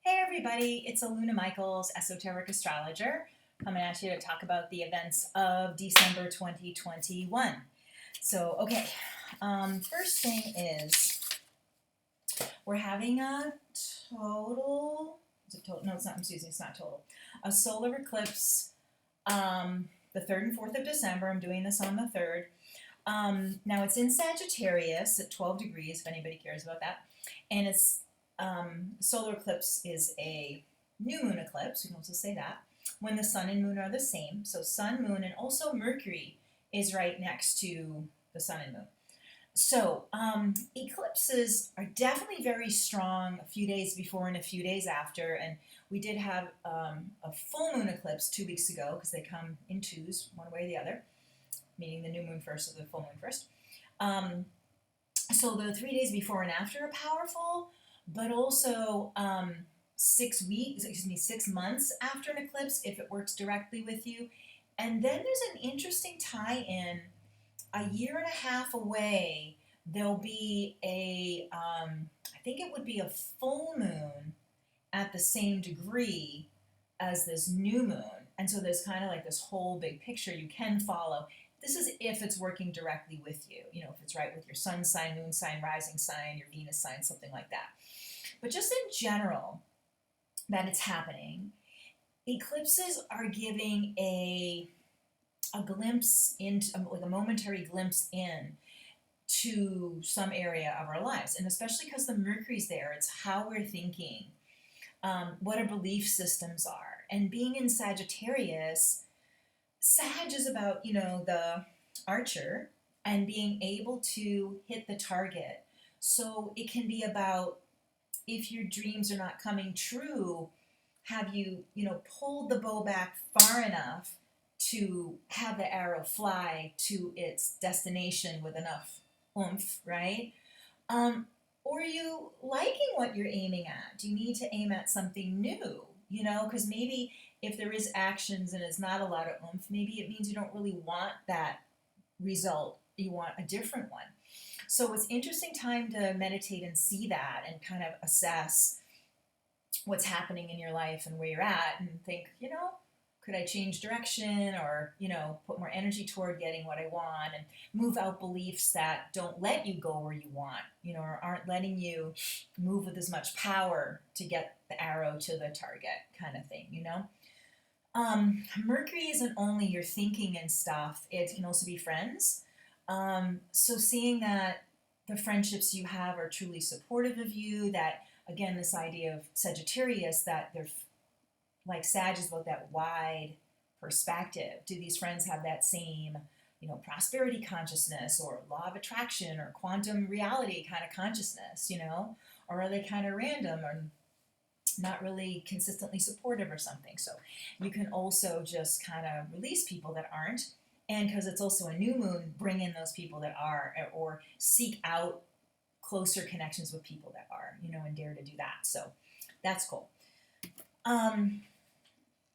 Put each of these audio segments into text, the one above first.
Hey everybody, it's Aluna Michaels, Esoteric Astrologer, coming at you to talk about the events of December 2021. First thing is we're having a total, is it total? No, it's not, it's not total. A solar eclipse the 3rd and 4th of December. I'm doing this on the 3rd. Now it's in Sagittarius at 12 degrees, if anybody cares about that. And it's solar eclipse is a new moon eclipse, we can also say that, when the sun and moon are the same. So sun, moon, and also Mercury is right next to the sun and moon. So eclipses are definitely very strong a few days before and a few days after. And we did have a full moon eclipse 2 weeks ago because they come in twos, one way or the other, meaning the new moon first or the full moon first. So the 3 days before and after are powerful, but also 6 months after an eclipse if it works directly with you. And then there's an interesting tie-in. A year and a half away, there'll be I think it would be a full moon at the same degree as this new moon. And so there's kind of like this whole big picture you can follow. This is if it's working directly with you, if it's right with your sun sign, moon sign, rising sign, your Venus sign, something like that. But just in general, that it's happening, eclipses are giving a glimpse into, like a momentary glimpse in to some area of our lives. And especially because the Mercury's there, it's how we're thinking, what our belief systems are. And being in Sagittarius, Sag is about, the archer and being able to hit the target. So it can be about if your dreams are not coming true, have you, pulled the bow back far enough to have the arrow fly to its destination with enough oomph, right? Or are you liking what you're aiming at? Do you need to aim at something new? Because maybe if there is actions and it's not a lot of oomph, maybe it means you don't really want that result. You want a different one. So it's interesting time to meditate and see that and kind of assess what's happening in your life and where you're at and think, could I change direction or, put more energy toward getting what I want and move out beliefs that don't let you go where you want, or aren't letting you move with as much power to get the arrow to the target kind of thing, Mercury isn't only your thinking and stuff, it can also be friends. So seeing that the friendships you have are truly supportive of you, that, again, this idea of Sagittarius, that they're like Sag is about that wide perspective. Do these friends have that same, prosperity consciousness or law of attraction or quantum reality kind of consciousness, or are they kind of random or not really consistently supportive or something? So you can also just kind of release people that aren't. And because it's also a new moon, bring in those people that are, or seek out closer connections with people that are, and dare to do that. So that's cool.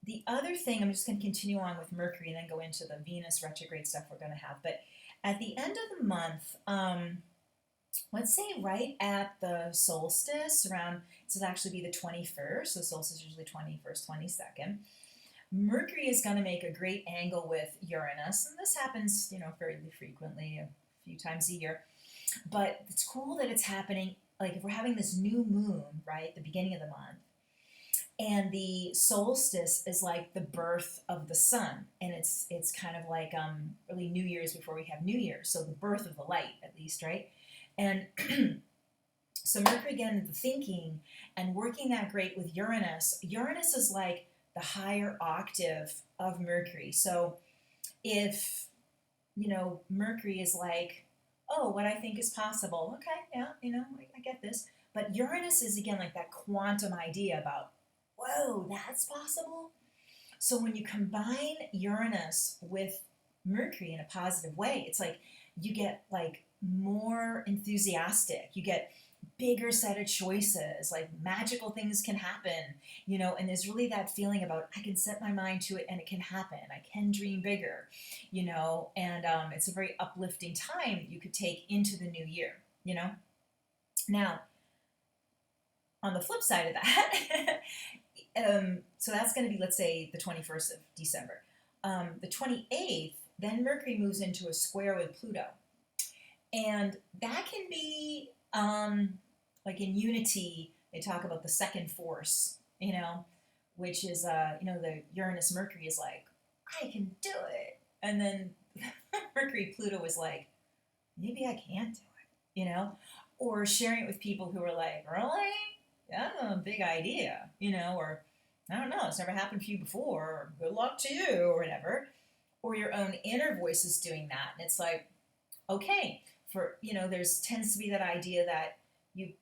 The other thing, I'm just going to continue on with Mercury and then go into the Venus retrograde stuff we're going to have. But at the end of the month, let's say right at the solstice, around, this will actually be the 21st, so solstice is usually 21st, 22nd, Mercury is going to make a great angle with Uranus, and this happens, fairly frequently, a few times a year. But it's cool that it's happening, like if we're having this new moon, right, the beginning of the month, and the solstice is like the birth of the sun, and it's kind of like really New Year's before we have New Year's, so the birth of the light, at least, right? And so Mercury, again, the thinking and working that great with Uranus. Uranus is like the higher octave of Mercury. So if, Mercury is like, oh, what I think is possible, okay, yeah, I get this. But Uranus is, again, like that quantum idea about, whoa, that's possible? So when you combine Uranus with Mercury in a positive way, it's like you get like more enthusiastic. You get bigger set of choices, like magical things can happen, and there's really that feeling about I can set my mind to it and it can happen. I can dream bigger, and it's a very uplifting time you could take into the new year, Now, on the flip side of that, so that's going to be, let's say, the 21st of December. The 28th, then Mercury moves into a square with Pluto. And that can be, like in Unity, they talk about the second force, which is, the Uranus-Mercury is like, I can do it. And then Mercury-Pluto is like, maybe I can't do it, Or sharing it with people who are like, really? That's a big idea, or I don't know, it's never happened to you before, or good luck to you, or whatever. Or your own inner voice is doing that. And it's like, okay, there's tends to be that idea that you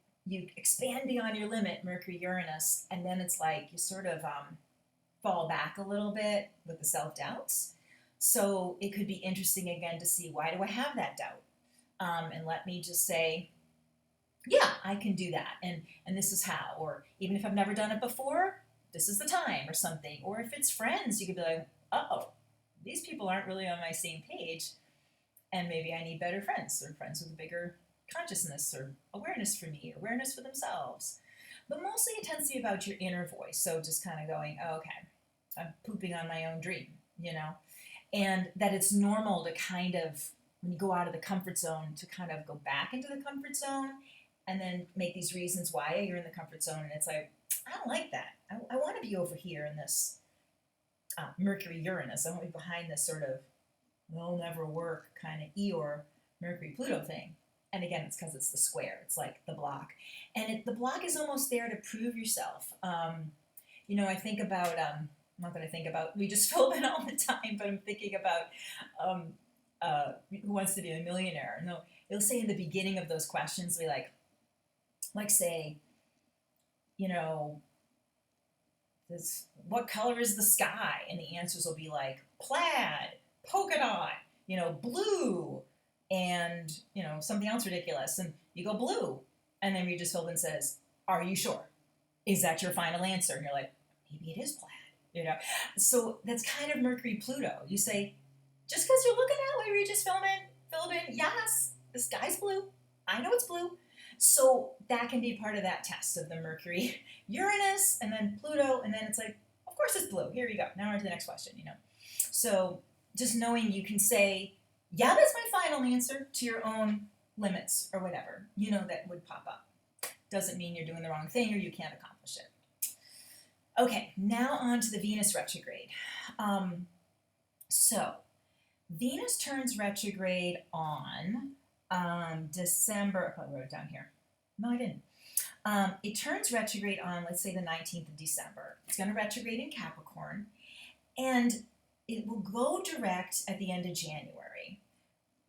expand beyond your limit, Mercury, Uranus, and then it's like you sort of fall back a little bit with the self-doubts. So it could be interesting again to see, why do I have that doubt? And let me just say, yeah, I can do that, and this is how. Or even if I've never done it before, this is the time, or something. Or if it's friends, you could be like, oh, these people aren't really on my same page, and maybe I need better friends, or friends with a bigger consciousness or awareness for me, or awareness for themselves. But mostly it tends to be about your inner voice. So just kind of going, oh, okay, I'm pooping on my own dream, and that it's normal to kind of, when you go out of the comfort zone, to kind of go back into the comfort zone and then make these reasons why you're in the comfort zone. And it's like, I don't like that. I want to be over here in this Mercury-Uranus. I want to be behind this sort of, it'll never work kind of Eeyore Mercury-Pluto thing. And again, it's because it's the square. It's like the block. And the block is almost there to prove yourself. I think about, not that I think about, we just film it all the time, but I'm thinking about Who Wants to Be a Millionaire. And they'll say in the beginning of those questions, we like say, what color is the sky? And the answers will be like plaid, polka dot, blue, and, something else ridiculous. And you go blue. And then Regis Philbin says, are you sure? Is that your final answer? And you're like, maybe it is plaid, So that's kind of Mercury-Pluto. You say, just because you're looking that way, Regis Philbin, yes, the sky's blue. I know it's blue. So that can be part of that test of the Mercury, Uranus, and then Pluto, and then it's like, of course it's blue. Here we go. Now we're to the next question, So just knowing you can say, yeah, that's my final answer to your own limits or whatever, that would pop up. Doesn't mean you're doing the wrong thing or you can't accomplish it. Okay, now on to the Venus retrograde. So Venus turns retrograde on December, I probably wrote it down here. No, I didn't. It turns retrograde on, let's say, the 19th of December. It's going to retrograde in Capricorn, and it will go direct at the end of January.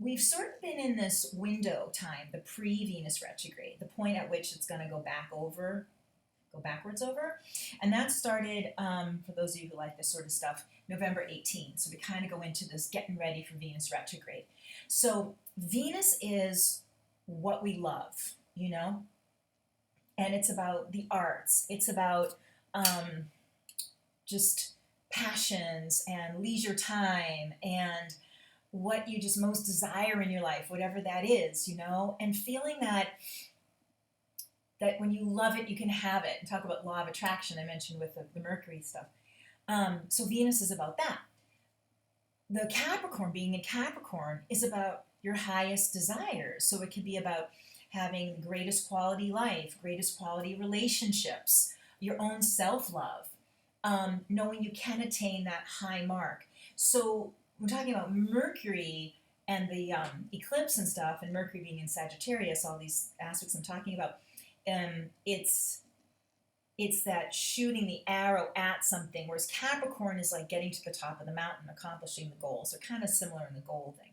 We've sort of been in this window time, the pre-Venus retrograde, the point at which it's going to go backwards over. And that started, for those of you who like this sort of stuff, November 18th. So we kind of go into this getting ready for Venus retrograde. So Venus is what we love, and it's about the arts. It's about just passions and leisure time and what you just most desire in your life, whatever that is, and feeling that when you love it, you can have it. And talk about law of attraction I mentioned with the Mercury stuff. So Venus is about that. The Capricorn, being in Capricorn, is about your highest desires. So it can be about having the greatest quality life, greatest quality relationships, your own self-love, knowing you can attain that high mark. So we're talking about Mercury and the eclipse and stuff, and Mercury being in Sagittarius, all these aspects I'm talking about. It's that shooting the arrow at something, whereas Capricorn is like getting to the top of the mountain, accomplishing the goals. They're kind of similar in the goal thing.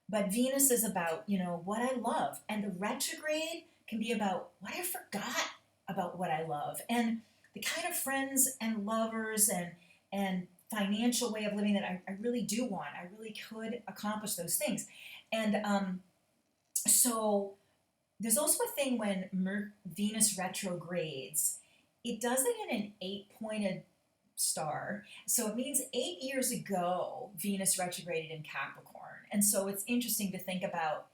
But Venus is about, what I love. And the retrograde can be about what I forgot about what I love. And the kind of friends and lovers and financial way of living that I really do want. I really could accomplish those things. And so there's also a thing when Venus retrogrades, it does it in an 8-pointed star. So it means 8 years ago, Venus retrograded in Capricorn. And so it's interesting to think about,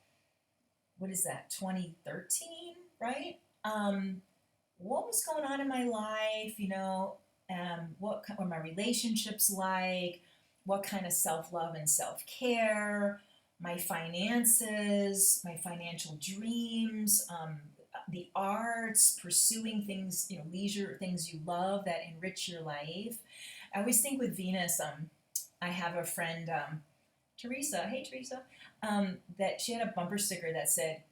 what is that, 2013, right? what was going on in my life, what were my relationships like, what kind of self-love and self-care, my finances, my financial dreams, the arts, pursuing things, leisure things you love that enrich your life. I always think with Venus, I have a friend, Teresa, hey Teresa, that she had a bumper sticker that said,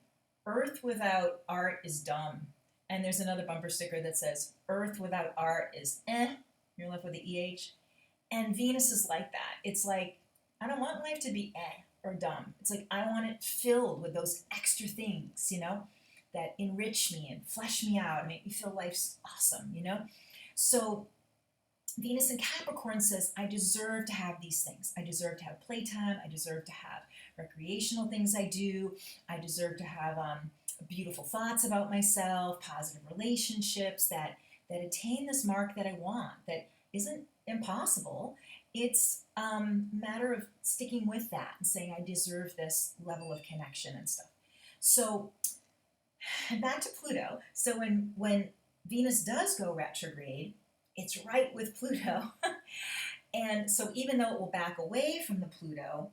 Earth without art is dumb. And there's another bumper sticker that says, Earth without art is eh. You're left with the EH. And Venus is like that. It's like, I don't want life to be eh or dumb. It's like, I want it filled with those extra things, that enrich me and flesh me out and make me feel life's awesome. So Venus in Capricorn says, I deserve to have these things. I deserve to have playtime. I deserve to have recreational things I do. I deserve to have beautiful thoughts about myself, positive relationships that attain this mark that I want, that isn't impossible. It's a matter of sticking with that and saying, I deserve this level of connection and stuff. So back to Pluto. So when Venus does go retrograde, it's right with Pluto. And so even though it will back away from the Pluto,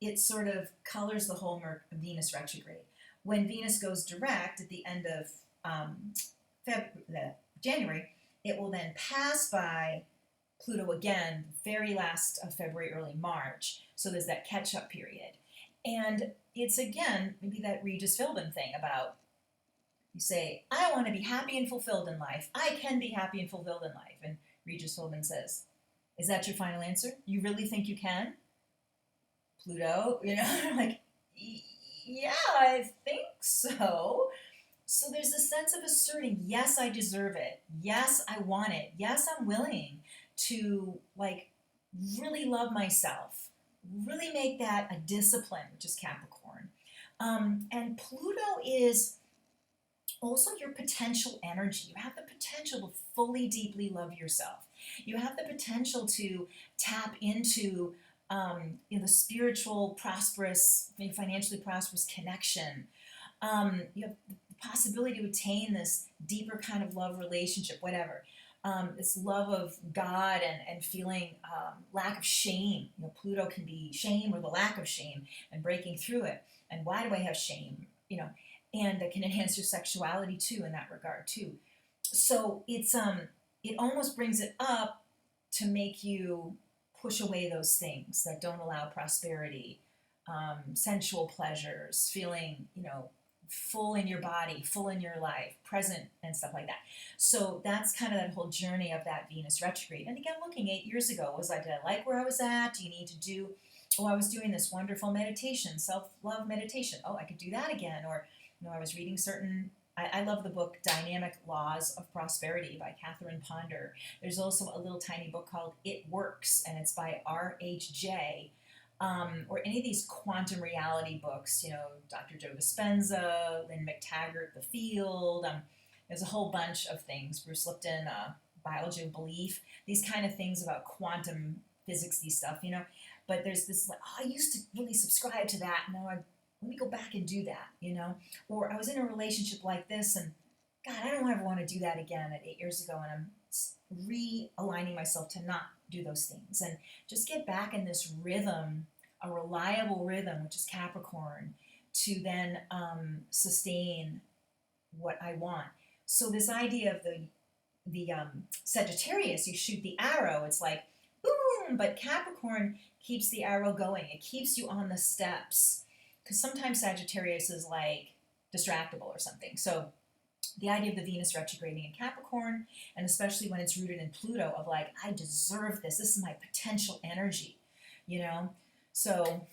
it sort of colors the whole Venus retrograde. When Venus goes direct at the end of January, it will then pass by Pluto again, very last of February, early March. So there's that catch-up period. And it's again, maybe that Regis Philbin thing about, you say, I want to be happy and fulfilled in life. I can be happy and fulfilled in life. And Regis Philbin says, is that your final answer? You really think you can? Pluto, like, yeah, I think so. So there's a sense of asserting, yes, I deserve it. Yes, I want it. Yes, I'm willing to, like, really love myself. Really make that a discipline, which is Capricorn. And Pluto is also your potential energy. You have the potential to fully, deeply love yourself. You have the potential to tap into the spiritual, prosperous, financially prosperous connection. You have the possibility to attain this deeper kind of love relationship, whatever. This love of God and feeling lack of shame. Pluto can be shame or the lack of shame and breaking through it. And why do I have shame? And that can enhance your sexuality too in that regard too. So it's it almost brings it up to make you push away those things that don't allow prosperity, sensual pleasures, feeling full in your body, full in your life, present and stuff like that. So that's kind of that whole journey of that Venus retrograde. And again, looking 8 years ago, was did I like where I was at? Do you need to do? Oh, I was doing this wonderful meditation, self-love meditation. Oh, I could do that again. Or I was reading certain, I love the book Dynamic Laws of Prosperity by Catherine Ponder. There's also a little tiny book called It Works, and it's by R.H.J. Or any of these quantum reality books, Dr. Joe Dispenza, Lynn McTaggart, The Field. There's a whole bunch of things. Bruce Lipton, Biology of Belief, these kind of things about quantum physics, these stuff, But there's this, like, I used to really subscribe to that. Now let me go back and do that, Or I was in a relationship like this, and God, I don't ever want to do that again at 8 years ago, and I'm realigning myself to not do those things and just get back in this rhythm, a reliable rhythm, which is Capricorn, to then sustain what I want. So this idea of the Sagittarius, you shoot the arrow, it's like boom, but Capricorn keeps the arrow going. It keeps you on the steps. Because sometimes Sagittarius is like distractible or something. So the idea of the Venus retrograding in Capricorn, and especially when it's rooted in Pluto, of like, I deserve this. This is my potential energy, So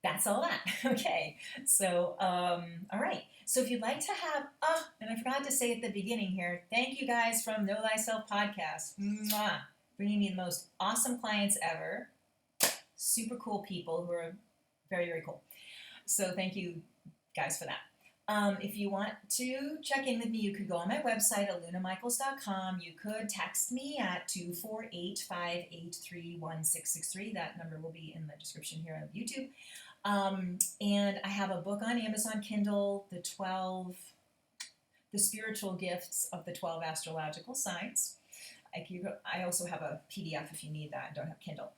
that's all that. Okay. So, all right. So if you'd like to have, and I forgot to say at the beginning here, thank you guys from Know Thyself Podcast. Mwah. Bringing me the most awesome clients ever. Super cool people who are very, very cool. So thank you guys for that. If you want to check in with me, you could go on my website, alunamichaels.com. You could text me at 248-583-1663. That number will be in the description here on YouTube. And I have a book on Amazon Kindle, the 12 the spiritual gifts of the 12 astrological signs. I also have a PDF if you need that. I don't have Kindle.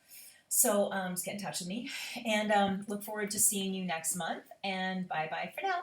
So just get in touch with me, and look forward to seeing you next month, and bye-bye for now.